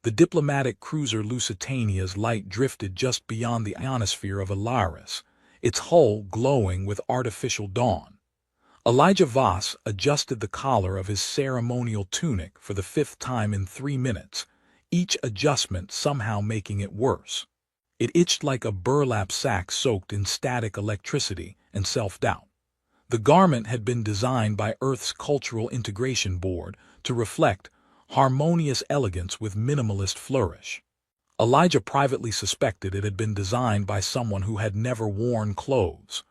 The diplomatic cruiser Lusitania's light drifted just beyond the ionosphere of Elaris, its hull glowing with artificial dawn. Elijah Voss adjusted the collar of his ceremonial tunic for the 5th time in 3 minutes, each adjustment somehow making it worse. It itched like a burlap sack soaked in static electricity and self-doubt. The garment had been designed by Earth's Cultural Integration Board to reflect harmonious elegance with minimalist flourish. Elijah privately suspected it had been designed by someone who had never worn clothes.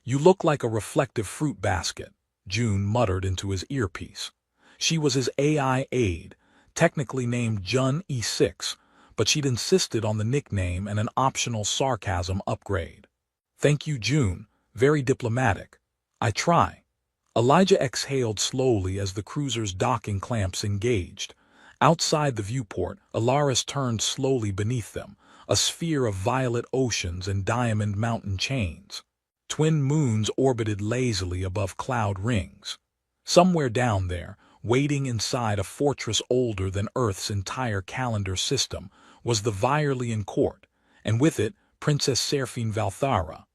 "You look like a reflective fruit basket," June muttered into his earpiece. She was his AI aide, technically named Jun E6, but she'd insisted on the nickname and an optional sarcasm upgrade. "Thank you, June. Very diplomatic. I try." Elijah exhaled slowly as the cruiser's docking clamps engaged. Outside the viewport, Elaris turned slowly beneath them, a sphere of violet oceans and diamond mountain chains. Twin moons orbited lazily above cloud rings. Somewhere down there, waiting inside a fortress older than Earth's entire calendar system, was the Virelian court, and with it, Princess Serafine Valthara.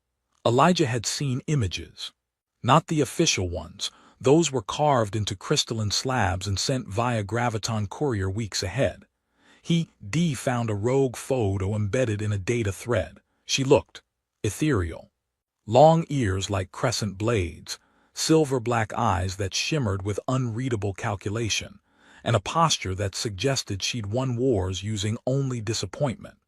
Elijah had seen images. Not the official ones. Those were carved into crystalline slabs and sent via graviton courier weeks ahead. He found a rogue photo embedded in a data thread. She looked ethereal. Long ears like crescent blades, silver-black eyes that shimmered with unreadable calculation, and a posture that suggested she'd won wars using only disappointment.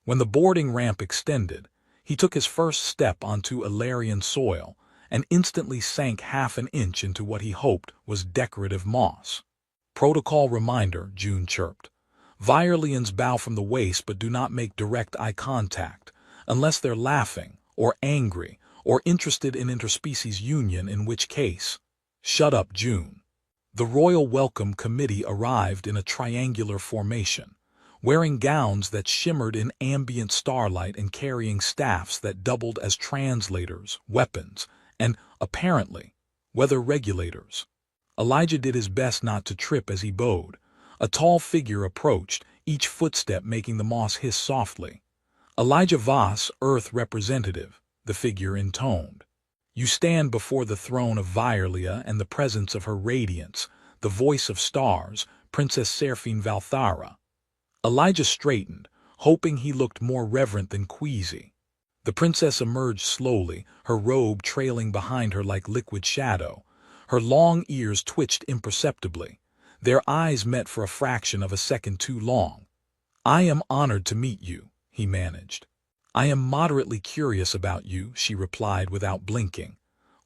When the boarding ramp extended, he took his first step onto Ilarian soil, and instantly sank half an inch into what he hoped was decorative moss. "Protocol reminder," June chirped. "Virelians bow from the waist but do not make direct eye contact, unless they're laughing, or angry, or interested in interspecies union, in which case—" "Shut up, June." The Royal Welcome Committee arrived in a triangular formation, wearing gowns that shimmered in ambient starlight and carrying staffs that doubled as translators, weapons, and, apparently, weather regulators. Elijah did his best not to trip as he bowed. A tall figure approached, each footstep making the moss hiss softly. "Elijah Voss, Earth representative," the figure intoned. "You stand before the throne of Virelia and the presence of her radiance, the voice of stars, Princess Serafine Valthara." Elijah straightened, hoping he looked more reverent than queasy. The princess emerged slowly, her robe trailing behind her like liquid shadow. Her long ears twitched imperceptibly. Their eyes met for a fraction of a second too long. "I am honored to meet you," he managed. "I am moderately curious about you," she replied without blinking.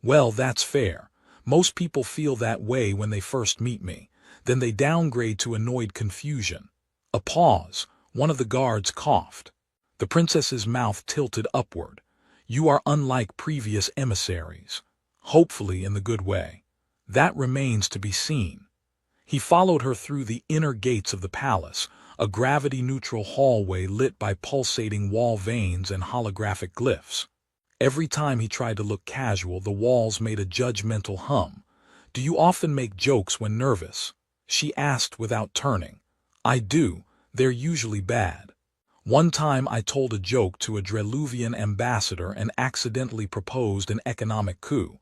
"Well, that's fair. Most people feel that way when they first meet me. Then they downgrade to annoyed confusion." A pause. One of the guards coughed. The princess's mouth tilted upward. "You are unlike previous emissaries. Hopefully in the good way. That remains to be seen." He followed her through the inner gates of the palace, a gravity-neutral hallway lit by pulsating wall veins and holographic glyphs. Every time he tried to look casual, the walls made a judgmental hum. "Do you often make jokes when nervous?" she asked without turning. "I do. They're usually bad. One time I told a joke to a Dreluvian ambassador and accidentally proposed an economic coup.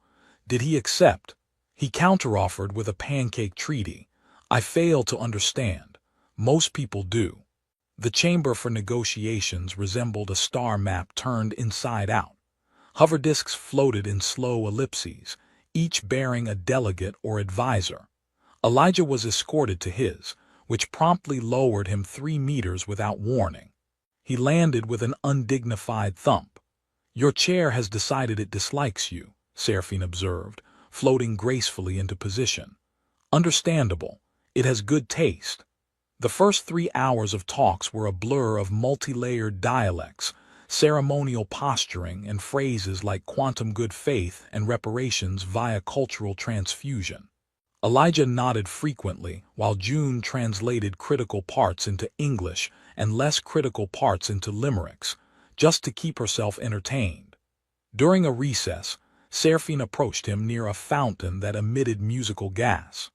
Did he accept? He counteroffered with a pancake treaty. I fail to understand. Most people do." The chamber for negotiations resembled a star map turned inside out. Hover disks floated in slow ellipses, each bearing a delegate or advisor. Elijah was escorted to his, which promptly lowered him 3 meters without warning. He landed with an undignified thump. "Your chair has decided it dislikes you," Serafine observed, floating gracefully into position. "Understandable. It has good taste." The first 3 hours of talks were a blur of multi-layered dialects, ceremonial posturing, and phrases like quantum good faith and reparations via cultural transfusion. Elijah nodded frequently while June translated critical parts into English and less critical parts into limericks, just to keep herself entertained. During a recess, Serafine approached him near a fountain that emitted musical gas.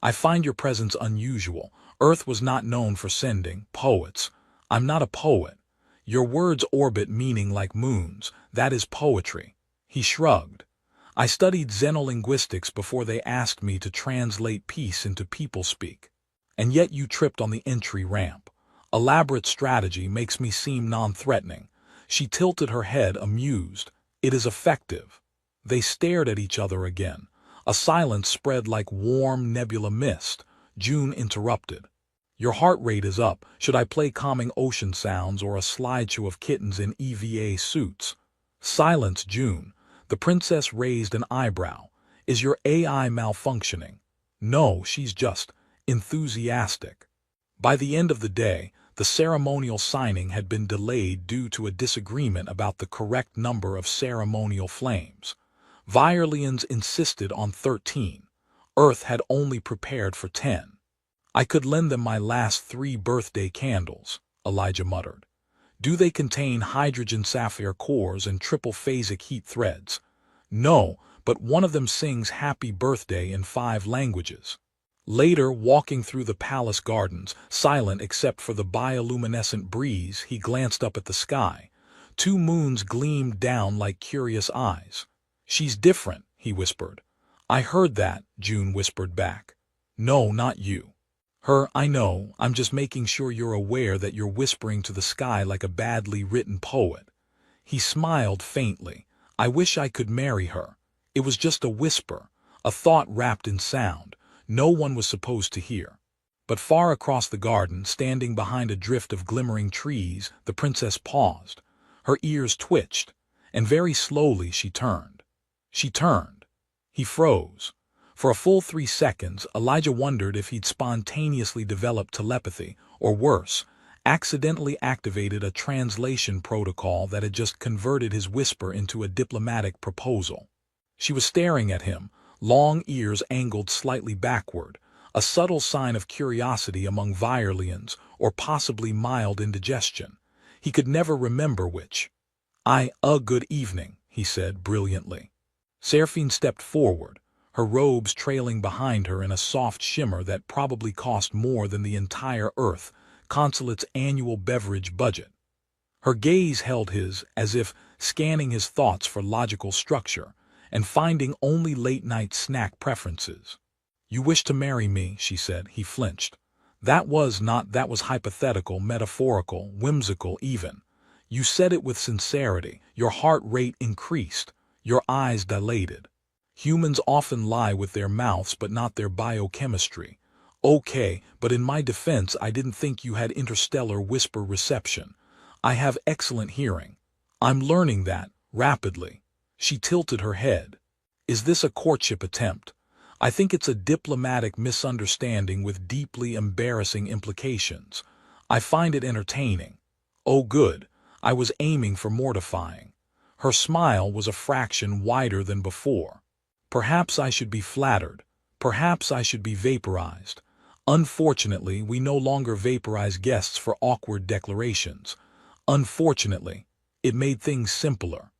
"I find your presence unusual. Earth was not known for sending poets. I'm not a poet. Your words orbit meaning like moons. That is poetry. He shrugged. I studied xenolinguistics before they asked me to translate peace into people-speak. And yet you tripped on the entry ramp. Elaborate strategy makes me seem non-threatening. She tilted her head, amused. It is effective. They stared at each other again. A silence spread like warm nebula mist. June interrupted. Your heart rate is up. Should I play calming ocean sounds or a slideshow of kittens in EVA suits? Silence, June. The princess raised an eyebrow. Is your AI malfunctioning? No, she's just enthusiastic. By the end of the day, the ceremonial signing had been delayed due to a disagreement about the correct number of ceremonial flames. Violins insisted on 13. Earth had only prepared for 10. I could lend them my last 3 birthday candles, Elijah muttered. Do they contain hydrogen sapphire cores and triple phasic heat threads? No, but one of them sings happy birthday in 5 languages. Later, walking through the palace gardens, silent except for the bioluminescent breeze, he glanced up at the sky. 2 moons gleamed down like curious eyes. She's different, he whispered. I heard that, June whispered back. No, not you. I know, I'm just making sure you're aware that you're whispering to the sky like a badly written poet. He smiled faintly. I wish I could marry her. It was just a whisper, a thought wrapped in sound. No one was supposed to hear. But far across the garden, standing behind a drift of glimmering trees, the princess paused. Her ears twitched, and very slowly she turned. She turned. He froze. For a full 3 seconds, Elijah wondered if he'd spontaneously developed telepathy, or worse, accidentally activated a translation protocol that had just converted his whisper into a diplomatic proposal. She was staring at him, long ears angled slightly backward, a subtle sign of curiosity among violins, or possibly mild indigestion. He could never remember which. Good evening, he said brilliantly. Seraphine stepped forward, her robes trailing behind her in a soft shimmer that probably cost more than the entire Earth consulate's annual beverage budget. Her gaze held his, as if scanning his thoughts for logical structure, and finding only late-night snack preferences. You wish to marry me, she said. He flinched. That was hypothetical, metaphorical, whimsical even. You said it with sincerity. Your heart rate increased. Your eyes dilated. Humans often lie with their mouths but not their biochemistry. Okay, but in my defense I didn't think you had interstellar whisper reception. I have excellent hearing. I'm learning that, rapidly. She tilted her head. Is this a courtship attempt? I think it's a diplomatic misunderstanding with deeply embarrassing implications. I find it entertaining. Oh good, I was aiming for mortifying. Her smile was a fraction wider than before. Perhaps I should be flattered. Perhaps I should be vaporized. Unfortunately, we no longer vaporize guests for awkward declarations. Unfortunately, it made things simpler.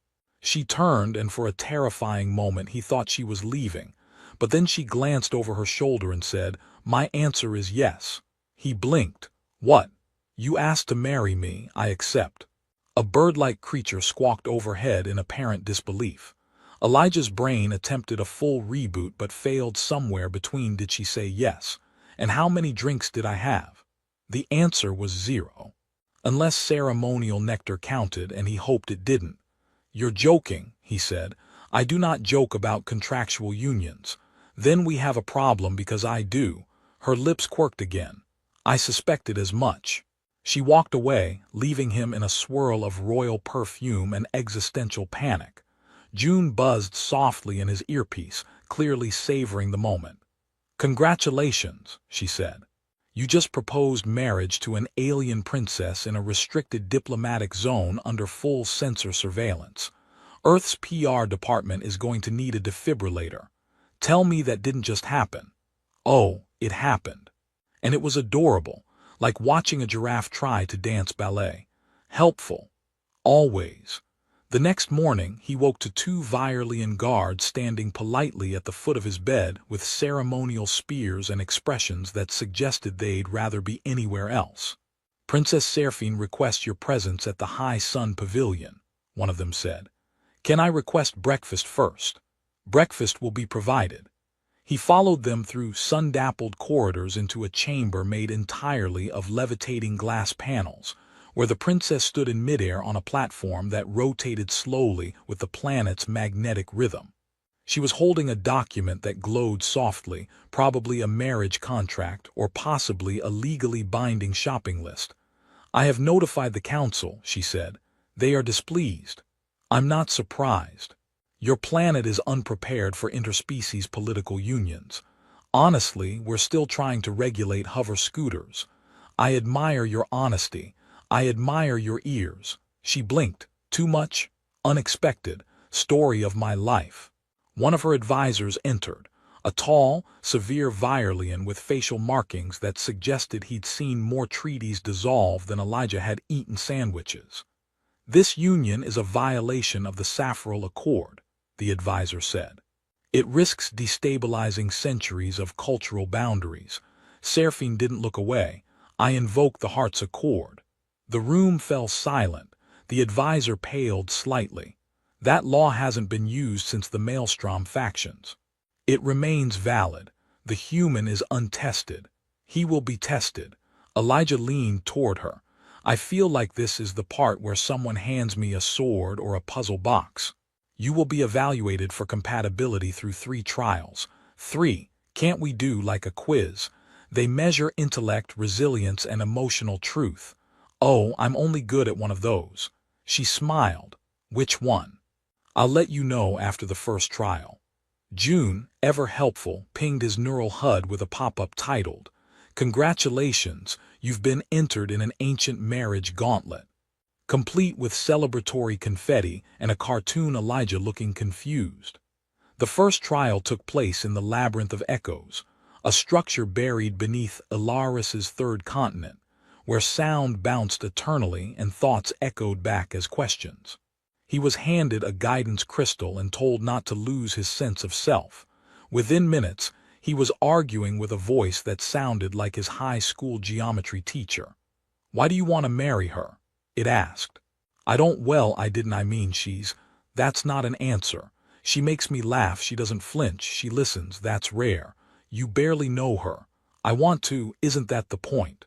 She turned, and for a terrifying moment he thought she was leaving. But then she glanced over her shoulder and said, My answer is yes. He blinked. What? You asked to marry me, I accept. A bird-like creature squawked overhead in apparent disbelief. Elijah's brain attempted a full reboot but failed somewhere between did she say yes, and how many drinks did I have? The answer was 0. Unless ceremonial nectar counted, and he hoped it didn't. You're joking, he said. I do not joke about contractual unions. Then we have a problem because I do. Her lips quirked again. I suspected as much. She walked away, leaving him in a swirl of royal perfume and existential panic. June buzzed softly in his earpiece, clearly savoring the moment. Congratulations, she said. You just proposed marriage to an alien princess in a restricted diplomatic zone under full censor surveillance. Earth's PR department is going to need a defibrillator. Tell me that didn't just happen. Oh, it happened. And it was adorable, like watching a giraffe try to dance ballet. Helpful. Always. The next morning he woke to two Virelian guards standing politely at the foot of his bed with ceremonial spears and expressions that suggested they'd rather be anywhere else. "Princess Seraphine requests your presence at the High Sun Pavilion," one of them said. "Can I request breakfast first?" "Breakfast will be provided." He followed them through sun-dappled corridors into a chamber made entirely of levitating glass panels, where the princess stood in midair on a platform that rotated slowly with the planet's magnetic rhythm. She was holding a document that glowed softly, probably a marriage contract or possibly a legally binding shopping list. "I have notified the council," she said. "They are displeased." "I'm not surprised. Your planet is unprepared for interspecies political unions. Honestly, we're still trying to regulate hover scooters. I admire your honesty. I admire your ears." She blinked. "Too much? Unexpected. Story of my life." One of her advisors entered, a tall, severe Virelian with facial markings that suggested he'd seen more treaties dissolve than Elijah had eaten sandwiches. "This union is a violation of the Saffral Accord," the advisor said. "It risks destabilizing centuries of cultural boundaries." Seraphine didn't look away. "I invoke the Heart's Accord." The room fell silent. The advisor paled slightly. "That law hasn't been used since the Maelstrom factions." "It remains valid. The human is untested. He will be tested." Elijah leaned toward her. "I feel like this is the part where someone hands me a sword or a puzzle box. You will be evaluated for compatibility through 3 trials. 3. Can't we do like a quiz? They measure intellect, resilience, and emotional truth." "Oh, I'm only good at one of those." She smiled. "Which one?" "I'll let you know after the first trial." June, ever helpful, pinged his neural HUD with a pop-up titled, "Congratulations, you've been entered in an ancient marriage gauntlet," complete with celebratory confetti and a cartoon Elijah looking confused. The first trial took place in the Labyrinth of Echoes, a structure buried beneath Elaris's third continent, where sound bounced eternally and thoughts echoed back as questions. He was handed a guidance crystal and told not to lose his sense of self. Within minutes, he was arguing with a voice that sounded like his high school geometry teacher. "Why do you want to marry her?" it asked. "I don't I mean she's..." "That's not an answer. She makes me laugh, she doesn't flinch, she listens, that's rare. You barely know her. I want to, isn't that the point?"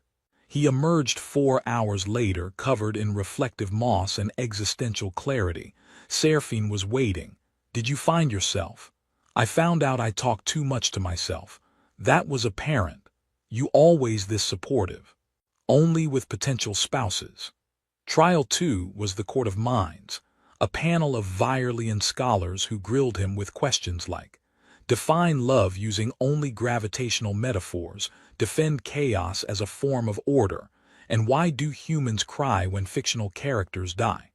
He emerged 4 hours later, covered in reflective moss and existential clarity. Seraphine was waiting. "Did you find yourself?" "I found out I talk too much to myself." "That was apparent. You always this supportive." "Only with potential spouses." Trial 2 was the Court of Minds, a panel of Virelian scholars who grilled him with questions like, define love using only gravitational metaphors, defend chaos as a form of order, and why do humans cry when fictional characters die?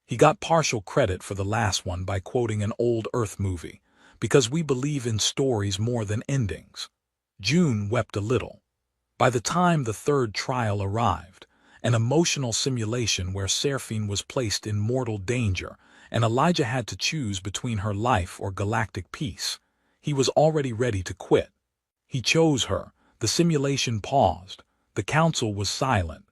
He got partial credit for the last one by quoting an old Earth movie, "Because we believe in stories more than endings." June wept a little. By the time the third trial arrived, an emotional simulation where Seraphine was placed in mortal danger and Elijah had to choose between her life or galactic peace, he was already ready to quit. He chose her. The simulation paused. The council was silent.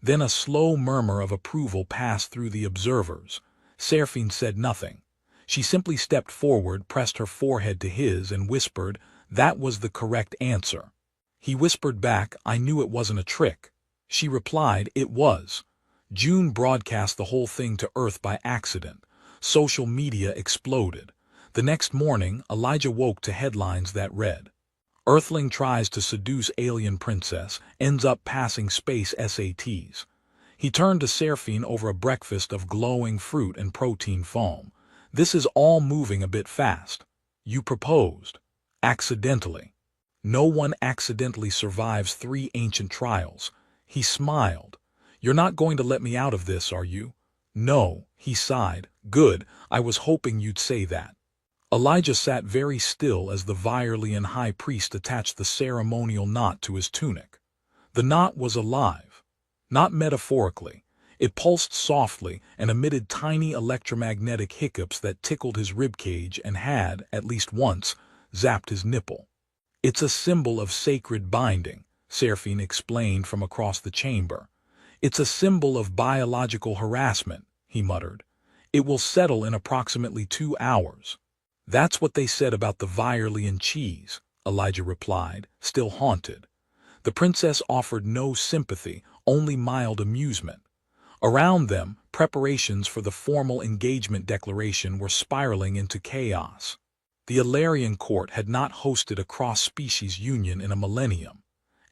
Then a slow murmur of approval passed through the observers. Seraphine said nothing. She simply stepped forward, pressed her forehead to his, and whispered, "That was the correct answer." He whispered back, "I knew it wasn't a trick." She replied, "It was." June broadcast the whole thing to Earth by accident. Social media exploded. The next morning, Elijah woke to headlines that read, "Earthling tries to seduce alien princess, ends up passing space SATs." He turned to Seraphine over a breakfast of glowing fruit and protein foam. "This is all moving a bit fast. You proposed. Accidentally." "No one accidentally survives 3 ancient trials." He smiled. "You're not going to let me out of this, are you?" "No," he sighed. "Good, I was hoping you'd say that." Elijah sat very still as the Virelian high priest attached the ceremonial knot to his tunic. The knot was alive. Not metaphorically. It pulsed softly and emitted tiny electromagnetic hiccups that tickled his ribcage and had, at least once, zapped his nipple. "It's a symbol of sacred binding," Seraphine explained from across the chamber. "It's a symbol of biological harassment," he muttered. "It will settle in approximately 2 hours." "That's what they said about the Virelian cheese," Elijah replied, still haunted. The princess offered no sympathy, only mild amusement. Around them, preparations for the formal engagement declaration were spiraling into chaos. The Ilarian court had not hosted a cross-species union in a millennium,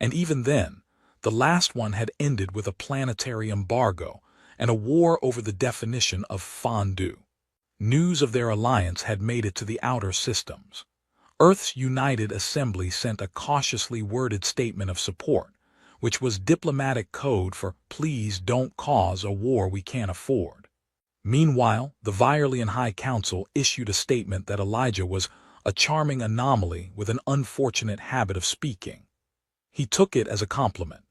and even then, the last one had ended with a planetary embargo and a war over the definition of fondue. News of their alliance had made it to the outer systems. Earth's United Assembly sent a cautiously worded statement of support, which was diplomatic code for "please don't cause a war we can't afford." Meanwhile, the Virelian High Council issued a statement that Elijah was "a charming anomaly with an unfortunate habit of speaking." He took it as a compliment.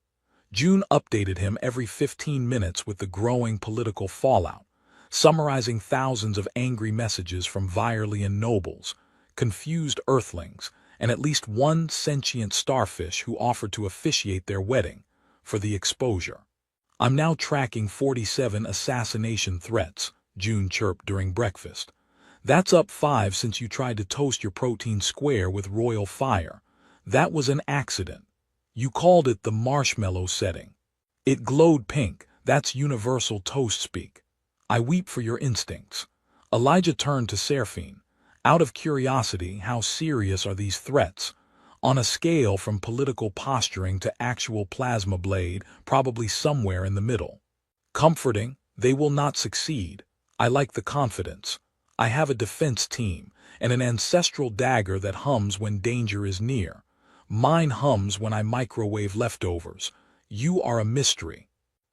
June updated him every 15 minutes with the growing political fallout, summarizing thousands of angry messages from Virelian nobles, confused earthlings, and at least one sentient starfish who offered to officiate their wedding for the exposure. "I'm now tracking 47 assassination threats," June chirped during breakfast. "That's up 5 since you tried to toast your protein square with royal fire. That was an accident. You called it the marshmallow setting. It glowed pink. That's universal toast speak. I weep for your instincts." Elijah turned to Seraphine. "Out of curiosity, how serious are these threats? On a scale from political posturing to actual plasma blade, probably somewhere in the middle." "Comforting. They will not succeed. I like the confidence. I have a defense team, and an ancestral dagger that hums when danger is near. Mine hums when I microwave leftovers. You are a mystery."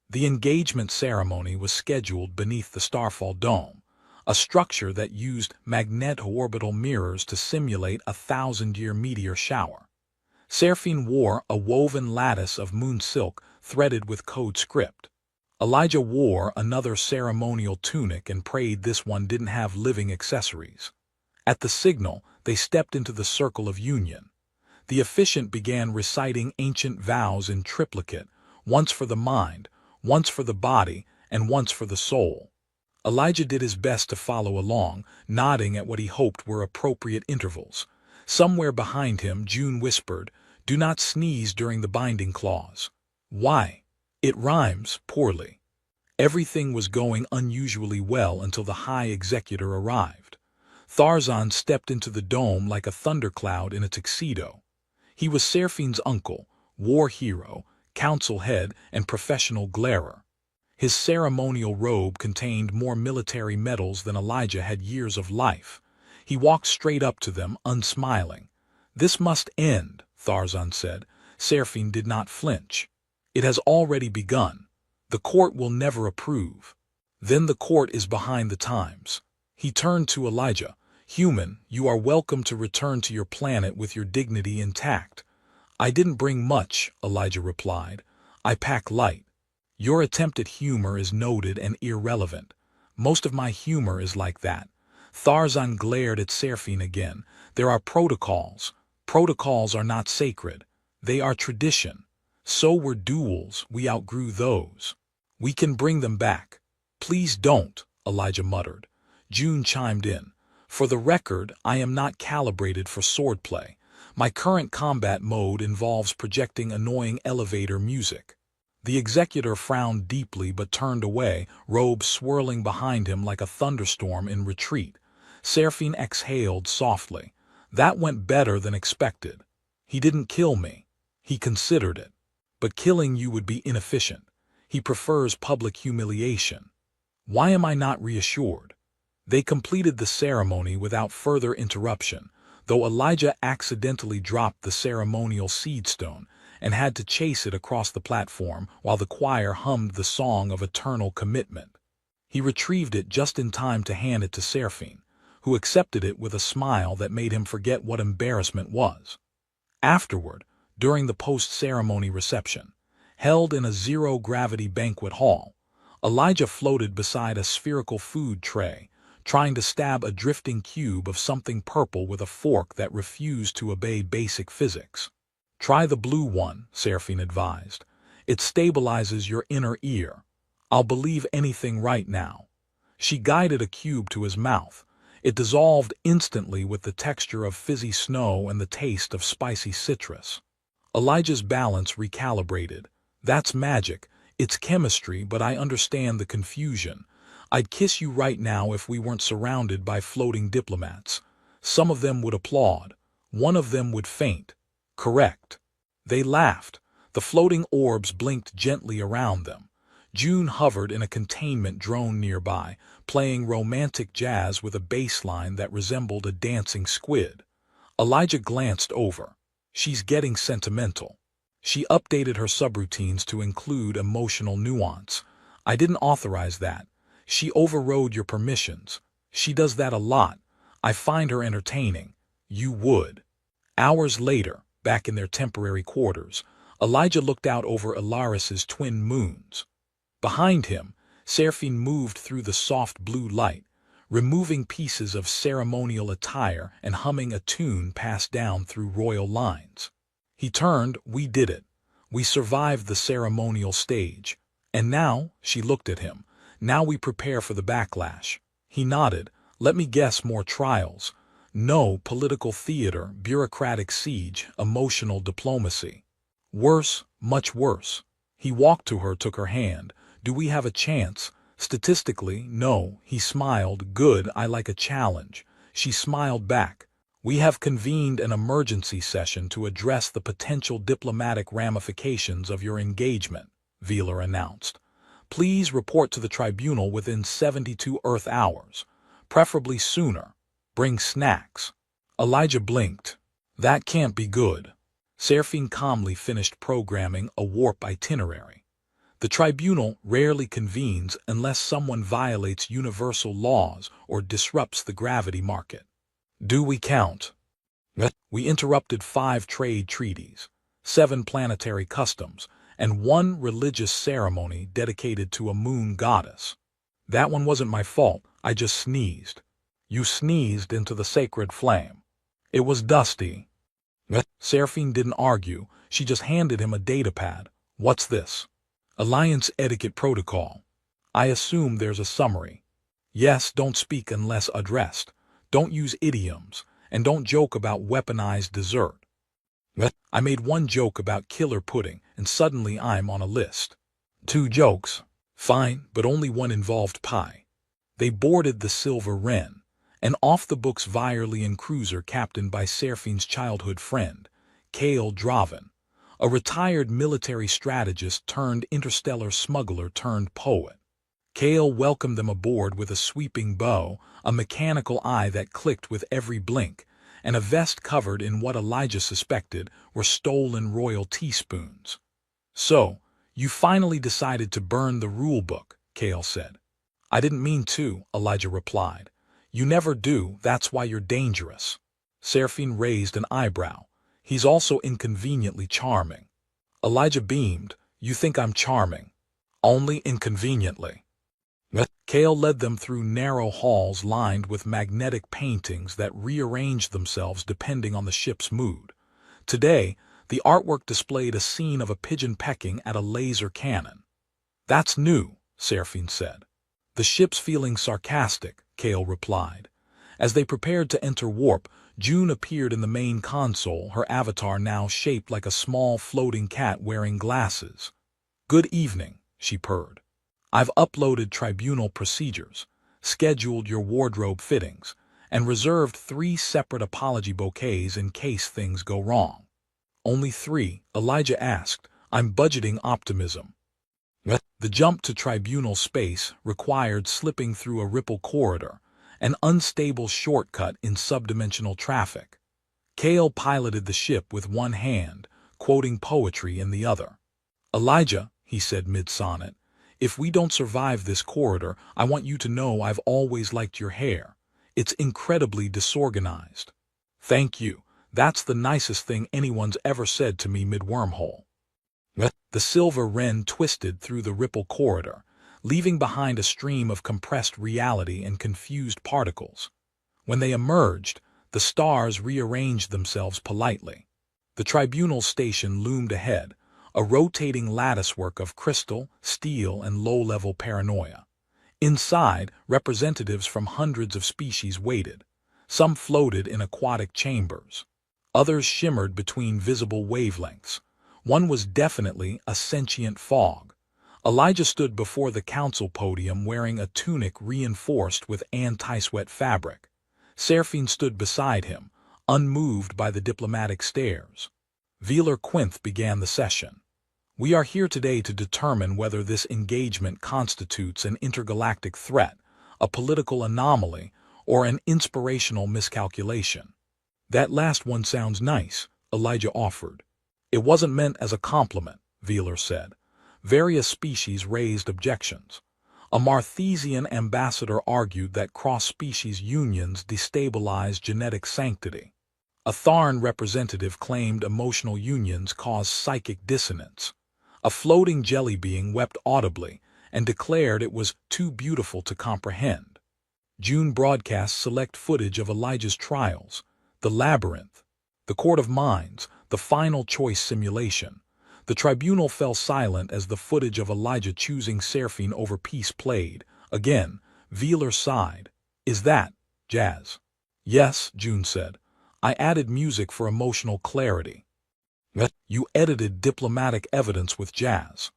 The engagement ceremony was scheduled beneath the Starfall Dome, a structure that used magneto-orbital mirrors to simulate a 1,000-year meteor shower. Seraphine wore a woven lattice of moon silk threaded with code script. Elijah wore another ceremonial tunic and prayed this one didn't have living accessories. At the signal, they stepped into the circle of union. The officiant began reciting ancient vows in triplicate, once for the mind, once for the body, and once for the soul. Elijah did his best to follow along, nodding at what he hoped were appropriate intervals. Somewhere behind him, June whispered, "Do not sneeze during the binding clause." "Why?" "It rhymes poorly." Everything was going unusually well until the High Executor arrived. Tharzan stepped into the dome like a thundercloud in a tuxedo. He was Seraphine's uncle, war hero, council head, and professional glarer. His ceremonial robe contained more military medals than Elijah had years of life. He walked straight up to them, unsmiling. "This must end," Tharzan said. Seraphine did not flinch. "It has already begun. The court will never approve. Then the court is behind the times." He turned to Elijah. "Human, you are welcome to return to your planet with your dignity intact." "I didn't bring much," Elijah replied. "I pack light. Your attempt at humor is noted and irrelevant. Most of my humor is like that." Tharzan glared at Seraphine again. "There are protocols. Protocols are not sacred. They are tradition. So were duels. We outgrew those. We can bring them back." "Please don't," Elijah muttered. June chimed in. "For the record, I am not calibrated for swordplay. My current combat mode involves projecting annoying elevator music." The executor frowned deeply but turned away, robes swirling behind him like a thunderstorm in retreat. Seraphine exhaled softly. "That went better than expected. He didn't kill me. He considered it. But killing you would be inefficient. He prefers public humiliation." "Why am I not reassured?" They completed the ceremony without further interruption, though Elijah accidentally dropped the ceremonial seedstone and had to chase it across the platform while the choir hummed the song of eternal commitment. He retrieved it just in time to hand it to Seraphine, who accepted it with a smile that made him forget what embarrassment was. Afterward, during the post-ceremony reception, held in a zero-gravity banquet hall, Elijah floated beside a spherical food tray, trying to stab a drifting cube of something purple with a fork that refused to obey basic physics. Try the blue one, Seraphine advised. It stabilizes your inner ear. I'll believe anything right now. She guided a cube to his mouth. It dissolved instantly with the texture of fizzy snow and the taste of spicy citrus. Elijah's balance recalibrated. That's magic. It's chemistry, but I understand the confusion. I'd kiss you right now if we weren't surrounded by floating diplomats. Some of them would applaud. One of them would faint. Correct. They laughed. The floating orbs blinked gently around them. June hovered in a containment drone nearby, playing romantic jazz with a bass line that resembled a dancing squid. Elijah glanced over. She's getting sentimental. She updated her subroutines to include emotional nuance. I didn't authorize that. She overrode your permissions. She does that a lot. I find her entertaining. You would. Hours later, back in their temporary quarters, Elijah looked out over Elaris's twin moons. Behind him, Seraphine moved through the soft blue light, removing pieces of ceremonial attire and humming a tune passed down through royal lines. He turned. We did it. We survived the ceremonial stage. And now, she looked at him, now we prepare for the backlash. He nodded. Let me guess, more trials. No, political theater, bureaucratic siege, emotional diplomacy. Worse, much worse. He walked to her, took her hand. Do we have a chance? Statistically, no. He smiled. Good, I like a challenge. She smiled back. We have convened an emergency session to address the potential diplomatic ramifications of your engagement, Wheeler announced. Please report to the tribunal within 72 Earth hours, preferably sooner. Bring snacks. Elijah blinked. That can't be good. Seraphine calmly finished programming a warp itinerary. The tribunal rarely convenes unless someone violates universal laws or disrupts the gravity market. Do we count? We interrupted 5 trade treaties, 7 planetary customs, and 1 religious ceremony dedicated to a moon goddess. That one wasn't my fault. I just sneezed. You sneezed into the sacred flame. It was dusty. Seraphine didn't argue. She just handed him a datapad. What's this? Alliance Etiquette Protocol. I assume there's a summary. Yes, don't speak unless addressed. Don't use idioms, and don't joke about weaponized dessert. I made 1 joke about killer pudding, and suddenly I'm on a list. 2 jokes. Fine, but only one involved pie. They boarded the Silver Wren, an off-the-books Virelian cruiser captained by Seraphine's childhood friend, Kale Draven, a retired military strategist turned interstellar smuggler turned poet. Kale welcomed them aboard with a sweeping bow, a mechanical eye that clicked with every blink, and a vest covered in what Elijah suspected were stolen royal teaspoons. So, you finally decided to burn the rulebook, Kale said. I didn't mean to, Elijah replied. You never do, that's why you're dangerous. Seraphine raised an eyebrow. He's also inconveniently charming. Elijah beamed. You think I'm charming? Only inconveniently. Kale led them through narrow halls lined with magnetic paintings that rearranged themselves depending on the ship's mood. Today, the artwork displayed a scene of a pigeon pecking at a laser cannon. That's new, Seraphine said. The ship's feeling sarcastic, Kale replied. As they prepared to enter warp, June appeared in the main console, her avatar now shaped like a small floating cat wearing glasses. Good evening, she purred. I've uploaded tribunal procedures, scheduled your wardrobe fittings, and reserved 3 separate apology bouquets in case things go wrong. Only 3, Elijah asked. I'm budgeting optimism. The jump to tribunal space required slipping through a ripple corridor, an unstable shortcut in subdimensional traffic. Kale piloted the ship with one hand, quoting poetry in the other. Elijah, he said mid-sonnet, if we don't survive this corridor, I want you to know I've always liked your hair. It's incredibly disorganized. Thank you. That's the nicest thing anyone's ever said to me mid-wormhole. The Silver Wren twisted through the ripple corridor, leaving behind a stream of compressed reality and confused particles. When they emerged, the stars rearranged themselves politely. The tribunal station loomed ahead, a rotating latticework of crystal, steel, and low-level paranoia. Inside, representatives from hundreds of species waited. Some floated in aquatic chambers. Others shimmered between visible wavelengths. One was definitely a sentient fog. Elijah stood before the council podium wearing a tunic reinforced with anti-sweat fabric. Seraphine stood beside him, unmoved by the diplomatic stares. Velar Quinth began the session. We are here today to determine whether this engagement constitutes an intergalactic threat, a political anomaly, or an inspirational miscalculation. That last one sounds nice, Elijah offered. It wasn't meant as a compliment, Velar said. Various species raised objections. A Marthesian ambassador argued that cross-species unions destabilize genetic sanctity. A Tharn representative claimed emotional unions cause psychic dissonance. A floating jelly being wept audibly and declared it was too beautiful to comprehend. June broadcast select footage of Elijah's trials, the labyrinth, the court of minds, the final choice simulation. The tribunal fell silent as the footage of Elijah choosing Seraphine over peace played. Again, Velar sighed. Is that jazz? Yes, June said. I added music for emotional clarity. You edited diplomatic evidence with jazz.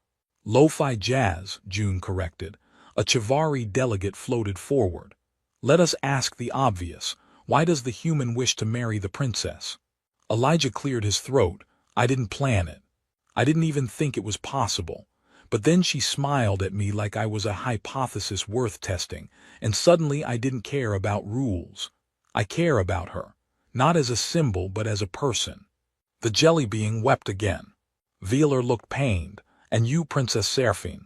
Lo-fi jazz, June corrected. A Chivari delegate floated forward. Let us ask the obvious. Why does the human wish to marry the princess? Elijah cleared his throat. I didn't plan it. I didn't even think it was possible. But then she smiled at me like I was a hypothesis worth testing, and suddenly I didn't care about rules. I care about her, not as a symbol but as a person. The jelly being wept again. Velar looked pained. And you, Princess Seraphine?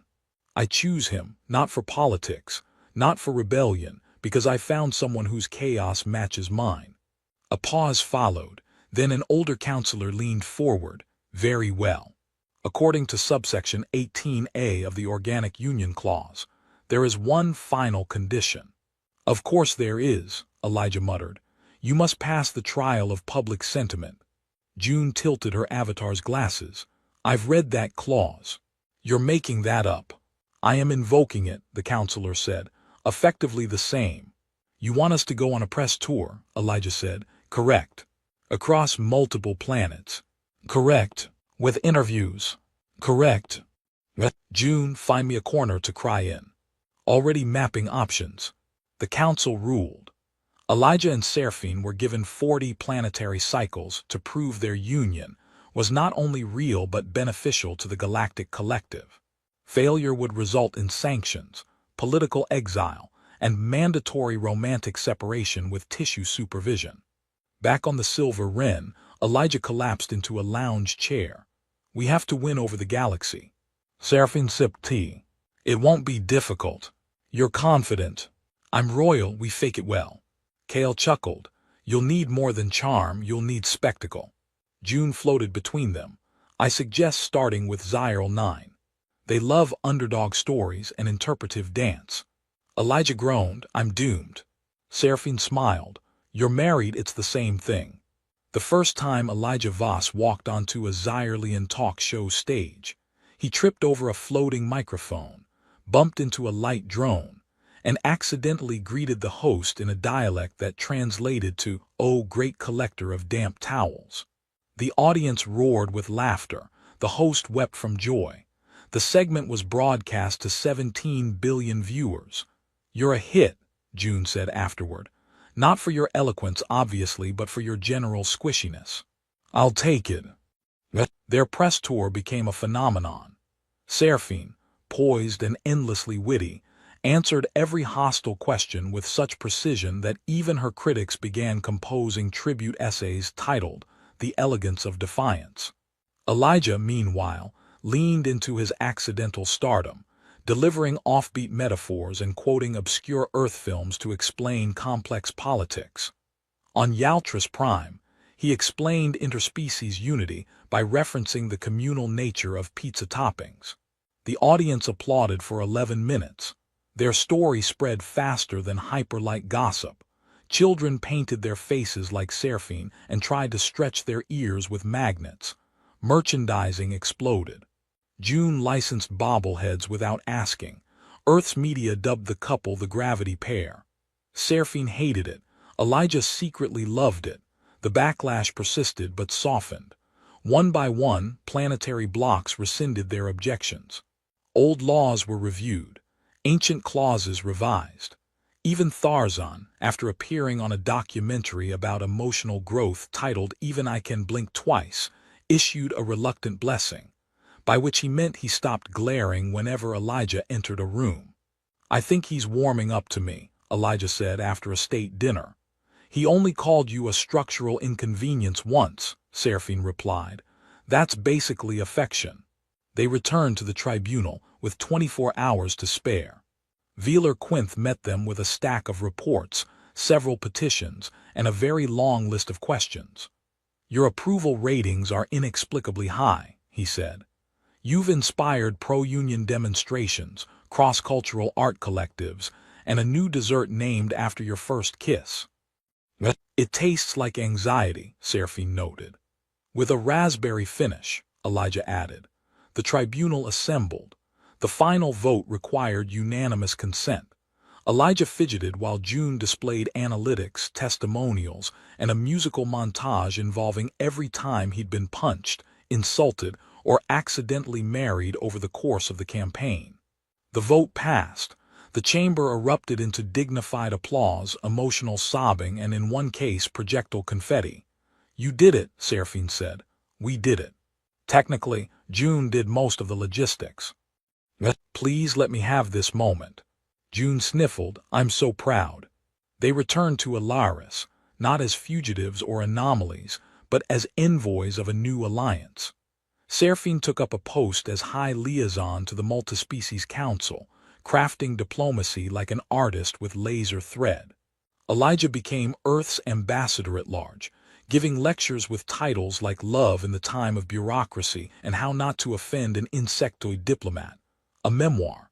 I choose him, not for politics, not for rebellion, because I found someone whose chaos matches mine. A pause followed. Then an older counselor leaned forward. Very well. According to subsection 18A of the Organic Union Clause, there is one final condition. Of course there is, Elijah muttered. You must pass the trial of public sentiment. June tilted her avatar's glasses. I've read that clause. You're making that up. I am invoking it, the counselor said. Effectively the same. You want us to go on a press tour, Elijah said. Correct. Across multiple planets. Correct. With interviews. Correct. June, find me a corner to cry in. Already mapping options. The council ruled. Elijah and Seraphine were given 40 planetary cycles to prove their union was not only real but beneficial to the galactic collective. Failure would result in sanctions, political exile, and mandatory romantic separation with tissue supervision. Back on the Silver Wren, Elijah collapsed into a lounge chair. We have to win over the galaxy. Seraphine sipped tea. It won't be difficult. You're confident. I'm royal, we fake it well. Kale chuckled. You'll need more than charm, you'll need spectacle. June floated between them. I suggest starting with Zyril 9. They love underdog stories and interpretive dance. Elijah groaned, I'm doomed. Seraphine smiled. You're married, it's the same thing. The first time Elijah Voss walked onto a Zyrilian talk show stage, he tripped over a floating microphone, bumped into a light drone, and accidentally greeted the host in a dialect that translated to, "Oh, great collector of damp towels." The audience roared with laughter. The host wept from joy. The segment was broadcast to 17 billion viewers. You're a hit, June said afterward. Not for your eloquence, obviously, but for your general squishiness. I'll take it. Their press tour became a phenomenon. Seraphine, poised and endlessly witty, answered every hostile question with such precision that even her critics began composing tribute essays titled The Elegance of Defiance. Elijah, meanwhile, leaned into his accidental stardom, delivering offbeat metaphors and quoting obscure Earth films to explain complex politics. On Yaltris Prime, he explained interspecies unity by referencing the communal nature of pizza toppings. The audience applauded for 11 minutes. Their story spread faster than hyperlight gossip. Children painted their faces like Seraphine and tried to stretch their ears with magnets. Merchandising exploded. June licensed bobbleheads without asking. Earth's media dubbed the couple the gravity pair. Seraphine hated it. Elijah secretly loved it. The backlash persisted but softened. One by one, planetary blocks rescinded their objections. Old laws were reviewed. Ancient clauses revised. Even Tarzan, after appearing on a documentary about emotional growth titled Even I Can Blink Twice, issued a reluctant blessing, by which he meant he stopped glaring whenever Elijah entered a room. "I think he's warming up to me," Elijah said after a state dinner. "He only called you a structural inconvenience once," Seraphine replied. "That's basically affection." They returned to the tribunal with 24 hours to spare. Wheeler Quinth met them with a stack of reports, several petitions, and a very long list of questions. "Your approval ratings are inexplicably high," he said. "You've inspired pro-union demonstrations, cross-cultural art collectives, and a new dessert named after your first kiss." "It tastes like anxiety," Seraphine noted. "With a raspberry finish," Elijah added. The tribunal assembled. The final vote required unanimous consent. Elijah fidgeted while June displayed analytics, testimonials, and a musical montage involving every time he'd been punched, insulted, or accidentally married over the course of the campaign. The vote passed. The chamber erupted into dignified applause, emotional sobbing, and in one case projectile confetti. "You did it," Seraphine said. "We did it." Technically, June did most of the logistics. "Please let me have this moment." June sniffled, "I'm so proud." They returned to Elaris, not as fugitives or anomalies, but as envoys of a new alliance. Seraphine took up a post as high liaison to the Multispecies Council, crafting diplomacy like an artist with laser thread. Elijah became Earth's ambassador at large, giving lectures with titles like Love in the Time of Bureaucracy and How Not to Offend an Insectoid Diplomat, a memoir.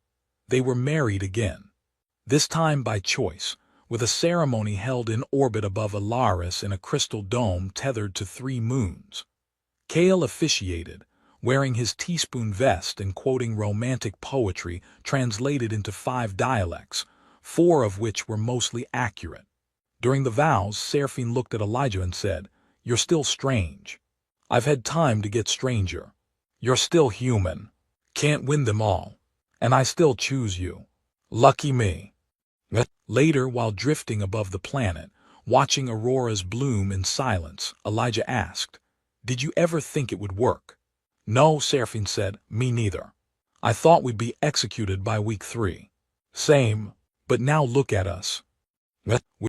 They were married again. This time by choice, with a ceremony held in orbit above Elaris in a crystal dome tethered to 3 moons. Kale officiated, wearing his teaspoon vest and quoting romantic poetry translated into 5 dialects, 4 of which were mostly accurate. During the vows, Seraphine looked at Elijah and said, "You're still strange. I've had time to get stranger. You're still human. Can't win them all. And I still choose you. Lucky me." Later, while drifting above the planet, watching auroras bloom in silence, Elijah asked, "Did you ever think it would work?" "No," Seraphine said, "me neither. I thought we'd be executed by week 3. Same. But now look at us.